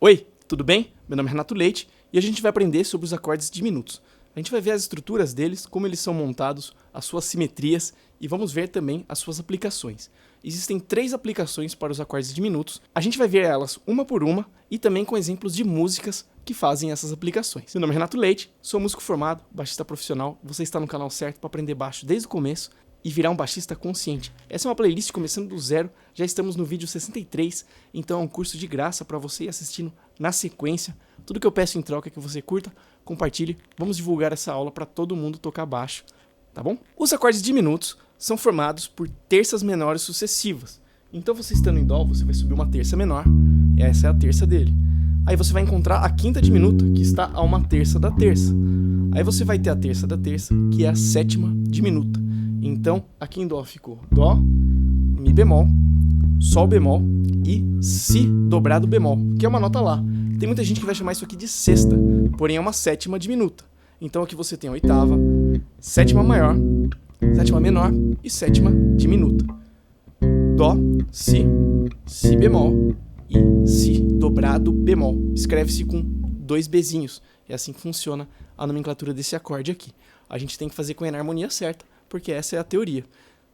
Oi, tudo bem? Meu nome é Renato Leite e a gente vai aprender sobre os acordes diminutos. A gente vai ver as estruturas deles, como eles são montados, as suas simetrias e vamos ver também as suas aplicações. Existem 3 aplicações para os acordes diminutos. A gente vai ver elas uma por uma e também com exemplos de músicas que fazem essas aplicações. Meu nome é Renato Leite, sou músico formado, baixista profissional. Você está no canal certo para aprender baixo desde o começo e virar um baixista consciente. Essa é uma playlist começando do zero, já estamos no vídeo 63, então é um curso de graça para você ir assistindo na sequência. Tudo que eu peço em troca é que você curta, compartilhe, vamos divulgar essa aula para todo mundo tocar baixo, tá bom? Os acordes diminutos são formados por terças menores sucessivas. Então você estando em Dó, você vai subir uma terça menor, e essa é a terça dele. Aí você vai encontrar a quinta diminuta, que está a uma terça da terça. Aí você vai ter a terça da terça, que é a sétima diminuta. Então, aqui em Dó ficou Dó, Mi bemol, Sol bemol e Si dobrado bemol, que é uma nota Lá. Tem muita gente que vai chamar isso aqui de sexta, porém é uma sétima diminuta. Então aqui você tem a oitava, sétima maior, sétima menor e sétima diminuta. Dó, Si, Si bemol e Si dobrado bemol. Escreve-se com 2 bezinhos. É assim que funciona a nomenclatura desse acorde aqui. A gente tem que fazer com a enarmonia certa, porque essa é a teoria.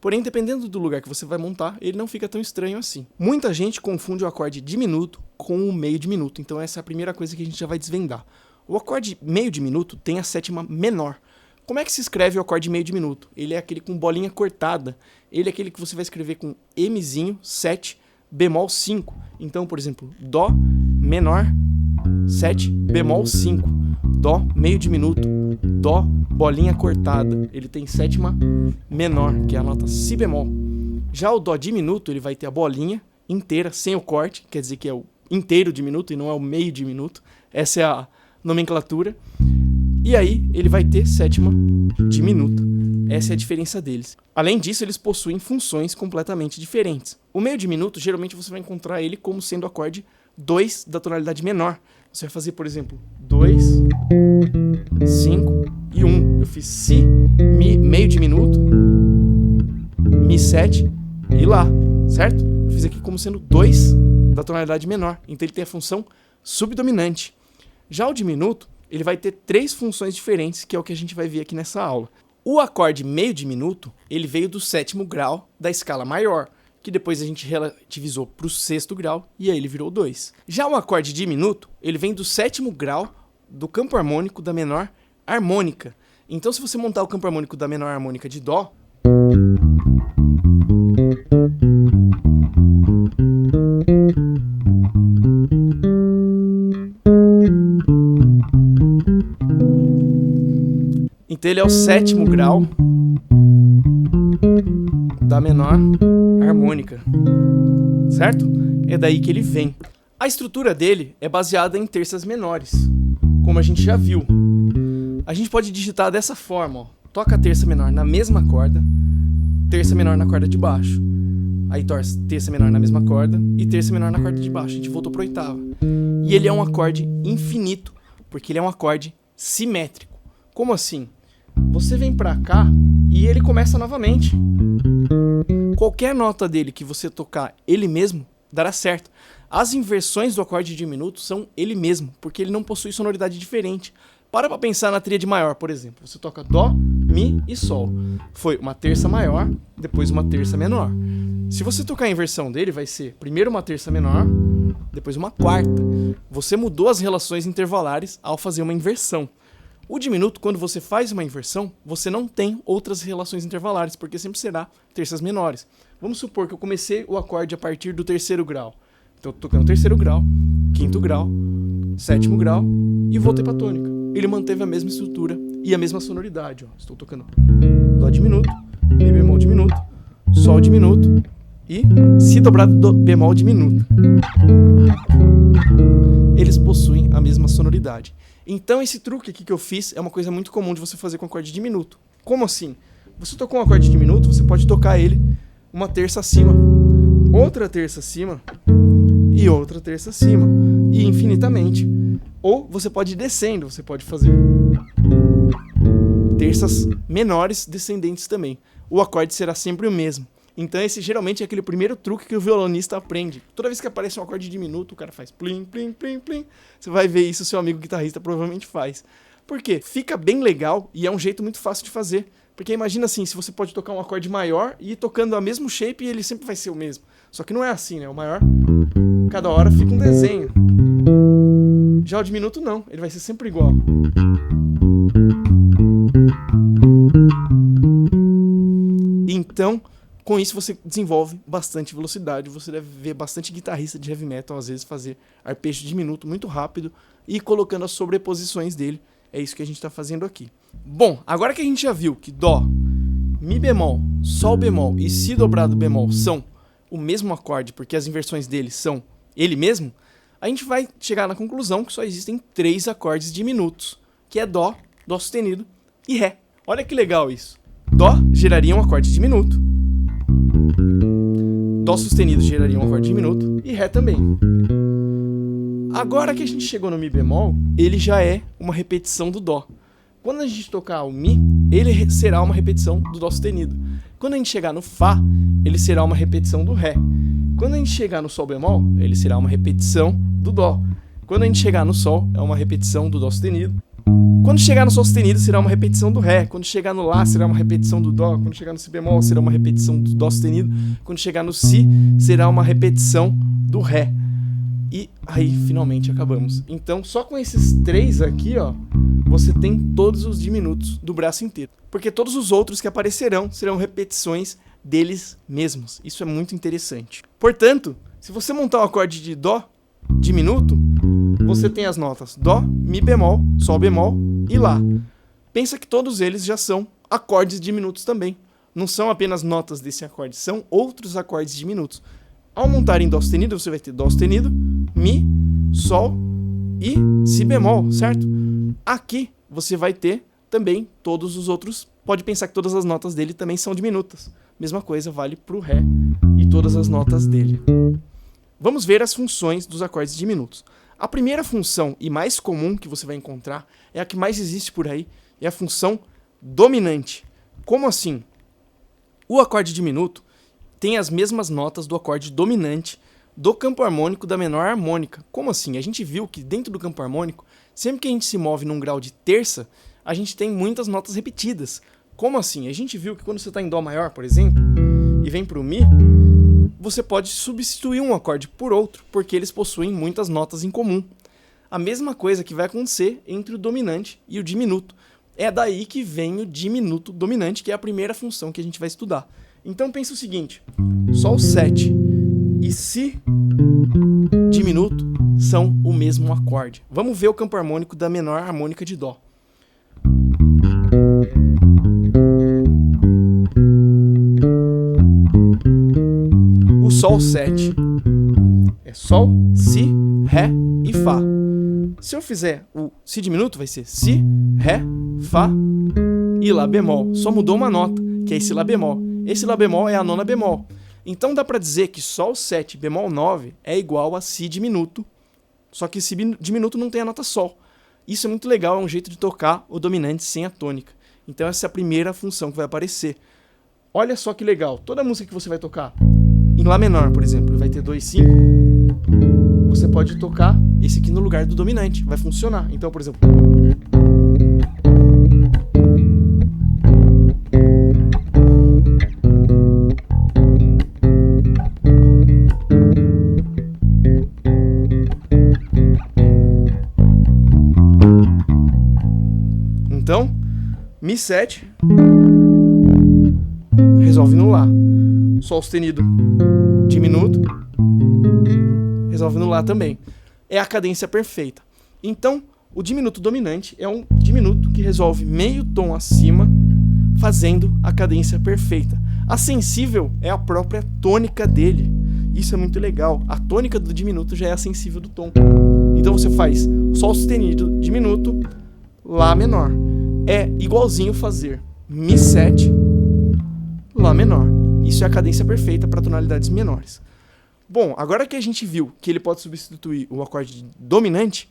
Porém, dependendo do lugar que você vai montar, ele não fica tão estranho assim. Muita gente confunde o acorde diminuto com o meio diminuto, então essa é a primeira coisa que a gente já vai desvendar. O acorde meio diminuto tem a sétima menor. Como é que se escreve o acorde meio diminuto? Ele é aquele com bolinha cortada. Ele é aquele que você vai escrever com Mzinho, 7, bemol 5. Então, por exemplo, Dó menor, 7, bemol 5. Dó meio diminuto, Dó bolinha cortada. Ele tem sétima menor, que é a nota Si bemol. Já o Dó diminuto, ele vai ter a bolinha inteira, sem o corte, quer dizer que é o inteiro diminuto e não é o meio diminuto. Essa é a nomenclatura. E aí ele vai ter sétima diminuta. Essa é a diferença deles. Além disso, eles possuem funções completamente diferentes. O meio diminuto, geralmente você vai encontrar ele como sendo o acorde 2 da tonalidade menor. Você vai fazer, por exemplo, 2, 5 e 1. Eu fiz Si, Mi meio diminuto, Mi 7 e Lá, certo? Eu fiz aqui como sendo 2 da tonalidade menor. Então ele tem a função subdominante. Já o diminuto, ele vai ter 3 funções diferentes, que é o que a gente vai ver aqui nessa aula. O acorde meio diminuto, ele veio do 7º grau da escala maior, que depois a gente relativizou para o 6º grau e aí ele virou 2. Já o acorde diminuto, ele vem do 7º grau do campo harmônico da menor harmônica. Então se você montar o campo harmônico da menor harmônica de Dó, então ele é o 7º grau da menor harmônica, certo? É daí que ele vem. A estrutura dele é baseada em terças menores, como a gente já viu. A gente pode digitar dessa forma, ó. Toca a terça menor na mesma corda, terça menor na corda de baixo. Aí terça menor na mesma corda e terça menor na corda de baixo. A gente voltou para oitava. E ele é um acorde infinito, porque ele é um acorde simétrico. Como assim? Você vem pra cá e ele começa novamente. Qualquer nota dele que você tocar ele mesmo, dará certo. As inversões do acorde diminuto são ele mesmo, porque ele não possui sonoridade diferente. Para pra pensar na tríade maior, por exemplo. Você toca Dó, Mi e Sol. Foi uma terça maior, depois uma terça menor. Se você tocar a inversão dele, vai ser primeiro uma terça menor, depois uma quarta. Você mudou as relações intervalares ao fazer uma inversão. O diminuto, quando você faz uma inversão, você não tem outras relações intervalares, porque sempre será terças menores. Vamos supor que eu comecei o acorde a partir do 3º grau. Então eu tô tocando 3º grau, 5º grau, 7º grau e voltei para tônica. Ele manteve a mesma estrutura e a mesma sonoridade. Ó. Estou tocando Dó diminuto, Mi bemol diminuto, Sol diminuto e Si dobrado bemol diminuto. Eles possuem a mesma sonoridade. Então esse truque aqui que eu fiz é uma coisa muito comum de você fazer com acorde diminuto. Como assim? Você tocou um acorde diminuto, você pode tocar ele uma terça acima, outra terça acima e outra terça acima, e infinitamente. Ou você pode ir descendo, você pode fazer terças menores descendentes também. O acorde será sempre o mesmo. Então esse geralmente é aquele primeiro truque que o violonista aprende. Toda vez que aparece um acorde diminuto, o cara faz plim, plim, plim, plim. Você vai ver isso, seu amigo guitarrista provavelmente faz. Por quê? Fica bem legal e é um jeito muito fácil de fazer. Porque imagina assim, se você pode tocar um acorde maior e ir tocando a mesmo shape e ele sempre vai ser o mesmo. Só que não é assim, né? O maior, cada hora fica um desenho. Já o diminuto não, ele vai ser sempre igual. Então, com isso você desenvolve bastante velocidade. Você deve ver bastante guitarrista de heavy metal às vezes fazer arpejo diminuto muito rápido e colocando as sobreposições dele. É isso que a gente está fazendo aqui. Bom, agora que a gente já viu que Dó, Mi bemol, Sol bemol e Si dobrado bemol são o mesmo acorde, porque as inversões deles são ele mesmo, a gente vai chegar na conclusão que só existem 3 acordes diminutos, que é Dó, Dó sustenido e Ré. Olha que legal isso. Dó geraria um acorde diminuto, Dó sustenido geraria um acorde diminuto e Ré também. Agora que a gente chegou no Mi bemol, ele já é uma repetição do Dó. Quando a gente tocar o Mi, ele será uma repetição do Dó sustenido. Quando a gente chegar no Fá, ele será uma repetição do Ré. Quando a gente chegar no Sol bemol, ele será uma repetição do Dó. Quando a gente chegar no Sol, é uma repetição do Dó sustenido. Quando chegar no Sol sustenido, será uma repetição do Ré. Quando chegar no Lá, será uma repetição do Dó. Quando chegar no Si bemol, será uma repetição do Dó sustenido. Quando chegar no Si, será uma repetição do Ré. E aí, finalmente, acabamos. Então, só com esses 3 aqui, ó, você tem todos os diminutos do braço inteiro. Porque todos os outros que aparecerão serão repetições deles mesmos. Isso é muito interessante. Portanto, se você montar um acorde de Dó diminuto, você tem as notas Dó, Mi bemol, Sol bemol e Lá. Pensa que todos eles já são acordes diminutos também. Não são apenas notas desse acorde, são outros acordes diminutos. Ao montar em Dó sustenido, você vai ter Dó sustenido, Mi, Sol e Si bemol, certo? Aqui você vai ter também todos os outros. Pode pensar que todas as notas dele também são diminutas. Mesma coisa vale para o Ré e todas as notas dele. Vamos ver as funções dos acordes diminutos. A primeira função e mais comum que você vai encontrar é a que mais existe por aí, é a função dominante. Como assim? O acorde diminuto tem as mesmas notas do acorde dominante do campo harmônico da menor harmônica. Como assim? A gente viu que dentro do campo harmônico, sempre que a gente se move num grau de terça, a gente tem muitas notas repetidas. Como assim? A gente viu que quando você está em Dó maior, por exemplo, e vem para o Mi, você pode substituir um acorde por outro, porque eles possuem muitas notas em comum. A mesma coisa que vai acontecer entre o dominante e o diminuto. É daí que vem o diminuto dominante, que é a primeira função que a gente vai estudar. Então pensa o seguinte, Sol 7 e Si diminuto são o mesmo acorde. Vamos ver o campo harmônico da menor harmônica de Dó. O Sol 7 é Sol, Si, Ré e Fá. Se eu fizer o Si diminuto, vai ser Si, Ré, Fá e Lá bemol. Só mudou uma nota, que é esse Lá bemol. Esse Lá bemol é a nona bemol. Então dá para dizer que Sol 7 bemol 9 é igual a Si diminuto, só que Si diminuto não tem a nota Sol. Isso é muito legal, é um jeito de tocar o dominante sem a tônica. Então essa é a primeira função que vai aparecer. Olha só que legal, toda música que você vai tocar em Lá menor, por exemplo, vai ter 2, 5, você pode tocar esse aqui no lugar do dominante, vai funcionar. Então, por exemplo, então, Mi 7 resolve no Lá. Sol sustenido diminuto resolve no Lá também. É a cadência perfeita. Então, o diminuto dominante é um diminuto que resolve meio tom acima, fazendo a cadência perfeita. A sensível é a própria tônica dele. Isso é muito legal. A tônica do diminuto já é a sensível do tom. Então você faz Sol sustenido diminuto, Lá menor. É igualzinho fazer Mi 7, Lá menor. Isso é a cadência perfeita para tonalidades menores. Bom, agora que a gente viu que ele pode substituir o acorde dominante,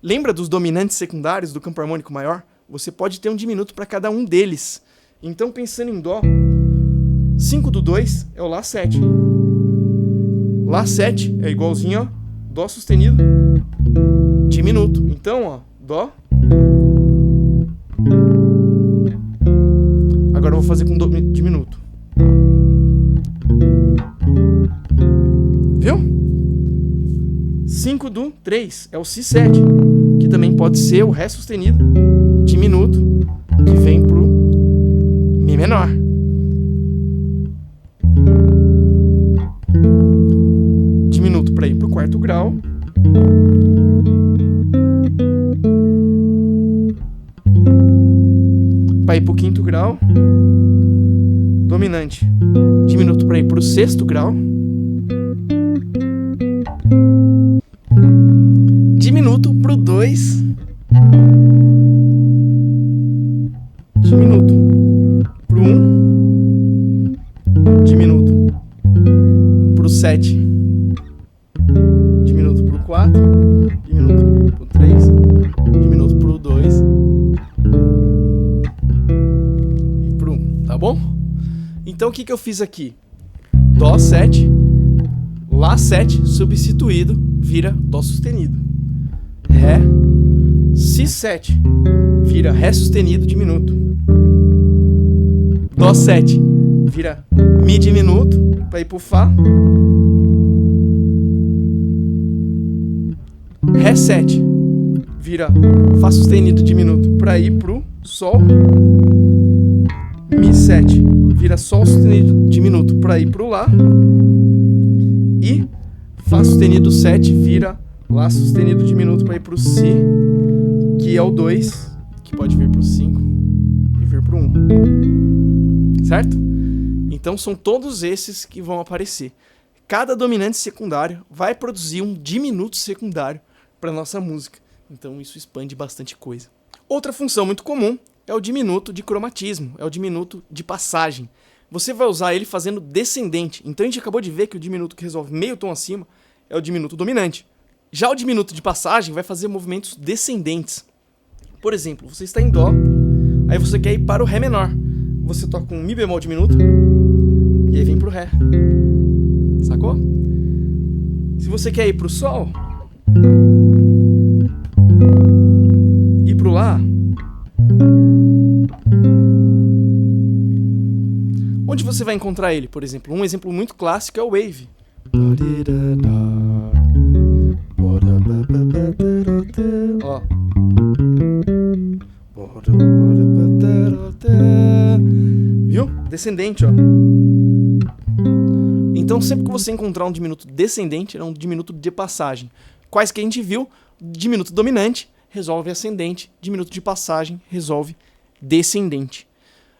lembra dos dominantes secundários do campo harmônico maior? Você pode ter um diminuto para cada um deles. Então, pensando em Dó, 5 do 2 é o Lá 7. Lá 7 é igualzinho, ó, Dó sustenido diminuto. Então, ó, Dó. Agora eu vou fazer com Dó diminuto. Viu? 5 do 3 é o Si7, que também pode ser o Ré sustenido diminuto, que vem pro Mi menor. Diminuto para ir pro quarto grau. Para ir pro quinto grau. Dominante. Diminuto para ir pro sexto grau. Diminuto pro 2. Diminuto pro 1. Diminuto pro 7. Diminuto pro 4. Diminuto pro 3. Diminuto pro 2. E pro 1, tá bom? Então o que eu fiz aqui? Dó 7, Lá 7 substituído vira Dó sustenido. Ré, Si7 vira Ré sustenido diminuto. Dó 7 vira Mi diminuto para ir pro Fá. Ré 7 vira Fá sustenido diminuto para ir pro Sol. Mi 7 vira Sol sustenido diminuto para ir pro Lá. E Fá sustenido 7 vira Lá sustenido diminuto para ir pro Si, que é o 2, que pode vir pro 5 e vir pro 1. Certo? Então são todos esses que vão aparecer. Cada dominante secundário vai produzir um diminuto secundário para nossa música. Então isso expande bastante coisa. Outra função muito comum é o diminuto de cromatismo, é o diminuto de passagem. Você vai usar ele fazendo descendente. Então a gente acabou de ver que o diminuto que resolve meio tom acima é o diminuto dominante. Já o diminuto de passagem vai fazer movimentos descendentes. Por exemplo, você está em Dó, aí você quer ir para o Ré menor. Você toca um Mi bemol diminuto e aí vem pro Ré. Sacou? Se você quer ir pro Sol e pro Lá, onde você vai encontrar ele? Por exemplo, um exemplo muito clássico é o Wave. Ó. Viu? Descendente, ó. Então, sempre que você encontrar um diminuto descendente, é um diminuto de passagem. Quais que a gente viu? Diminuto dominante resolve ascendente, diminuto de passagem resolve descendente.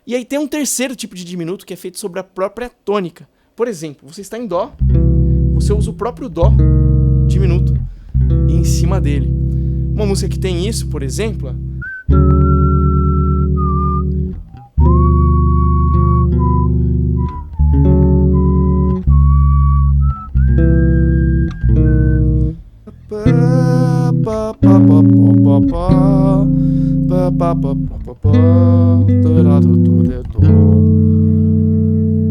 E aí tem um terceiro tipo de diminuto que é feito sobre a própria tônica. Por exemplo, você está em Dó, você usa o próprio Dó diminuto em cima dele. Uma música que tem isso, por exemplo,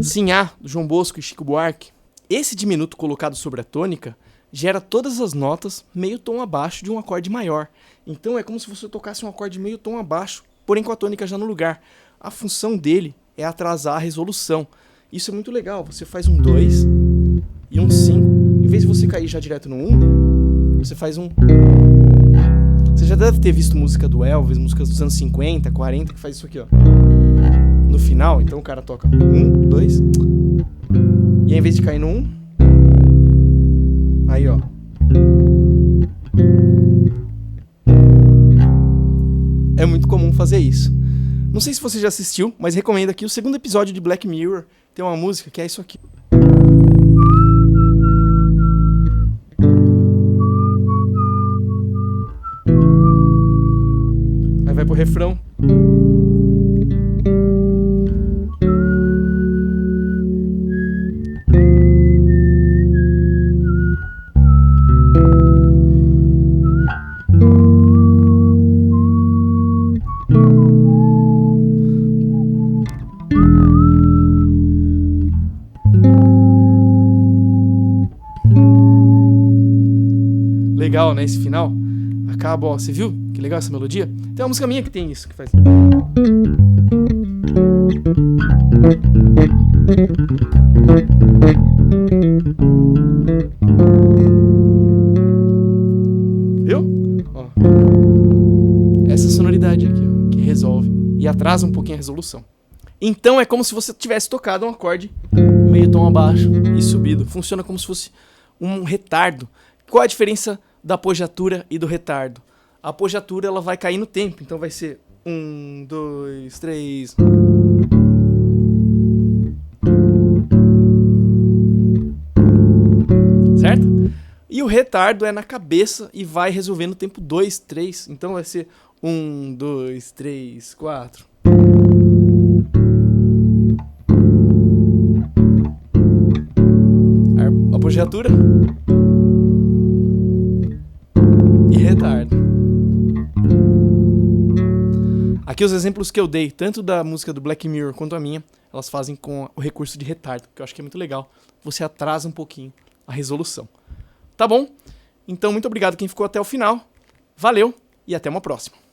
Sinhá, do João Bosco e Chico Buarque. Esse diminuto colocado sobre a tônica gera todas as notas meio tom abaixo de um acorde maior. Então é como se você tocasse um acorde meio tom abaixo, porém com a tônica já no lugar. A função dele é atrasar a resolução. Isso é muito legal. Você faz um 2 e um 5. Em vez de você cair já direto no 1, você faz um... Você já deve ter visto música do Elvis, músicas dos anos 50, 40, que faz isso aqui, ó. No final, então o cara toca 1, 2. E aí, em vez de cair no 1, aí, ó. É muito comum fazer isso. Não sei se você já assistiu, mas recomendo aqui o segundo episódio de Black Mirror. Tem uma música que é isso aqui. Aí vai pro refrão. legal, né, esse final. Acaba, ó, você viu? Que legal essa melodia? Tem uma música minha que tem isso, que faz... Viu? Ó. Essa sonoridade aqui, ó, que resolve e atrasa um pouquinho a resolução. Então é como se você tivesse tocado um acorde meio tom abaixo e subido. Funciona como se fosse um retardo. Qual a diferença da apogiatura e do retardo? A apogiatura ela vai cair no tempo, então vai ser 1, 2, 3. Certo? E o retardo é na cabeça e vai resolvendo o tempo 2, 3. Então vai ser 1, 2, 3, 4. Apogiatura e retardo. Aqui os exemplos que eu dei, tanto da música do Black Mirror quanto a minha, elas fazem com o recurso de retardo, que eu acho que é muito legal. Você atrasa um pouquinho a resolução. Tá bom? Então, muito obrigado quem ficou até o final. Valeu e até uma próxima.